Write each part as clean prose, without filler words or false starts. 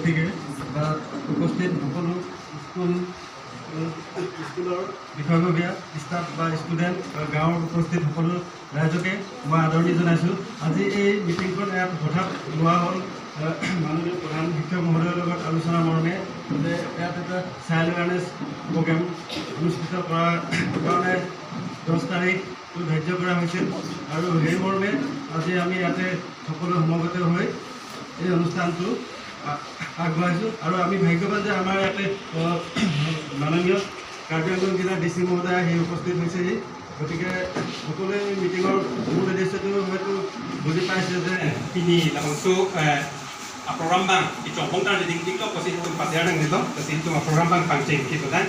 গতিকে উপস্থিত সকলো স্কুলৰ বিষয়ববীয়া ষ্টাফ বা ষ্টুডেণ্ট গাঁৱৰ উপস্থিত সকলো ৰাইজকে মই আদৰণি জনাইছোঁ। আজি এই মিটিংখন ইয়াত হঠাৎ লোৱা হ'ল মাননীয় প্ৰধান শিক্ষক মহোদয়ৰ লগত আলোচনা মৰ্মে যে ইয়াত এটা চাইল্ড এৱাৰনেছ প্ৰগ্ৰেম অনুষ্ঠিত কৰাৰ কাৰণে 10 তাৰিখটো ধাৰ্য কৰা হৈছিল আৰু সেই মৰ্মে আজি আমি ইয়াতে সকলো সমবেত হৈ এই অনুষ্ঠানটো আগবঢ়াইছোঁ। আৰু আমি ভাগ্যৱান যে আমাৰ ইয়াতে মাননীয় কাৰ্বি আংলং জিলাৰ DC মহোদয় সেই উপস্থিত হৈছেহি। গতিকে সকলোৱে মিটিঙৰ মূল উদ্দেশ্যটো হয়তো বুজি পাইছে যে Pini lamang so aprorambang itong pongtar di dingding kasi itong pasiarang nito kasi itong aprorambang pangceng kito dan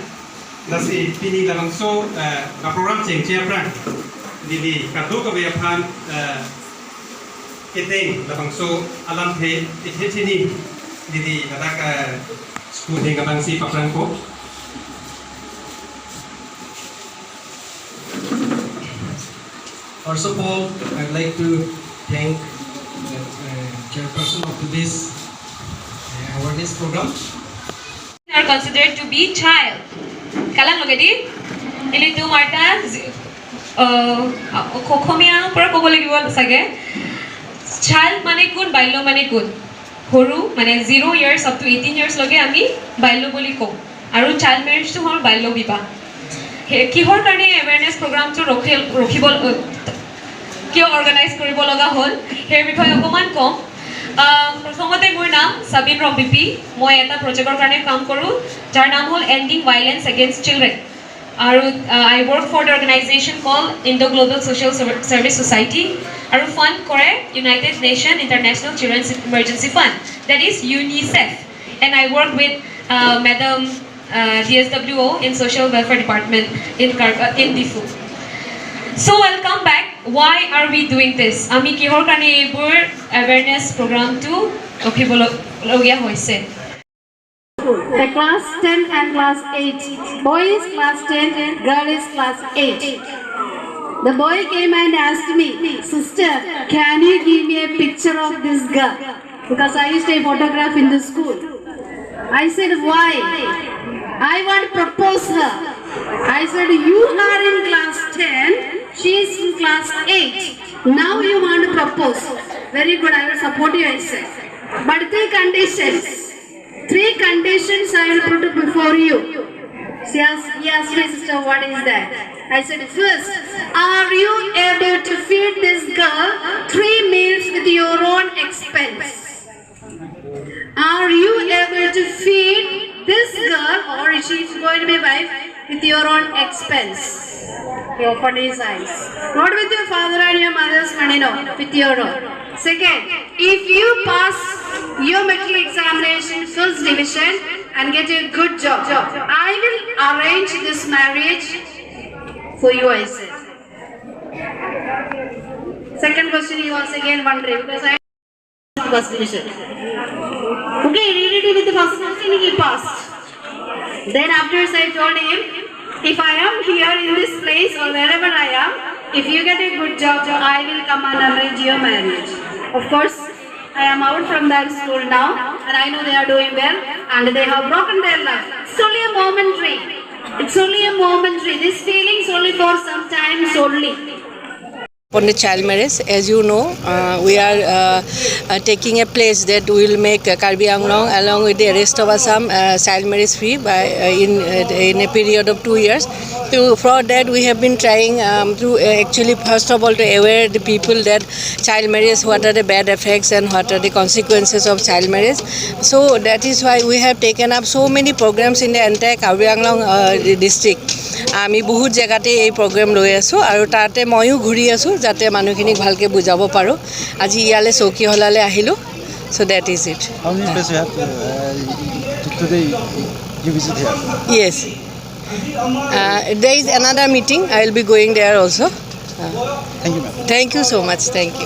kasi pini lamang so aproram ceng siapa di kado kebiapan kiteng lamang so alam he ini di kadak school hingga bangsi paprangko. First of all, I'd like to thank the chairperson of today's awareness program. Are considered to be child. Kalang loge di. Ili tu marta kokhomia pura kobo lagibo sage. Child mane kun, bailo mane kun. Horu mane 0 years up to 18 years loge ami bailo boli ko. Aru child marriage to hor bailo biba. Kihor karne awareness program to rokhibo কিয় অৰ্গানাইজ কৰিব লগা হ'ল সেই বিষয়ে অকমান কম। প্ৰথমতে মোৰ নাম সাবিন ৰবিপি। মই এটা প্ৰজেক্টৰ কাৰণে কাম কৰোঁ যাৰ নাম হ'ল এণ্ডিং ভাইলেন্স এগেইনষ্ট চিলড্ৰেন আৰু I work for the organisation call Indo global social service society আৰু ফাণ্ড কৰে United Nation International Children's Emergency Fund that is UNICEF and I work with madam DSWO in social welfare department in Difu. So welcome back. Why are we doing this? Ami kihor karone ebur awareness program to okhibologya hoise. The class 10 and class 8. Boy is class 10, girl is class 8. The boy came and asked me, "Sister, can you give me a picture of this girl? Because I used to photograph in the school." I said, "Why?" "I want to propose her." I said, "You are in class 10, she is in class 8. Now you want to propose. Very good, I will support you," I said. "But 3 conditions. 3 conditions I will put before you." He asked me, "Sister, what is that?" I said, "First, are you able to feed this girl 3 meals with your own expense? Are you able to feed this girl, or she is going to be wife, with your own expense?" He opened his eyes. "Not with your father and your mother's money, no, with your own." Second, if you pass your medical examination first division and get a good job, I will arrange this marriage for you, I said. Second question he was again wondering because I first division. Okay, read it with the first question, he passed. Then afterwards I told him, if I am here in this place or wherever I am, if you get a good job, I will come and arrange your marriage. Of course, I am out from that school now and I know they are doing well and they have broken their life. It's only a momentary. It's only a momentary. This feeling is only for some time only. On the child marriage, as you know, we are taking a pledge that we will make Karbi Anglong along with the rest of Assam child marriage free by in a period of 2 years. So for that we have been trying to actually first of all to aware the people that child marriage, what are the bad effects and what are the consequences of child marriage. So that is why we have taken up so many programs in the entire Karbi Anglong district. আমি বহুত জেগাতে এই programme লৈ আছোঁ আৰু তাতে ময়ো ঘূৰি আছোঁ যাতে মানুহখিনিক ভালকৈ বুজাব পাৰোঁ। আজি ইয়ালৈ চৌকিহলালৈ আহিলোঁ। So that is it. How many places you have today you visit here? Yes. There is another meeting. I will be going there also. Thank you, ma'am. Thank you so much. Thank you.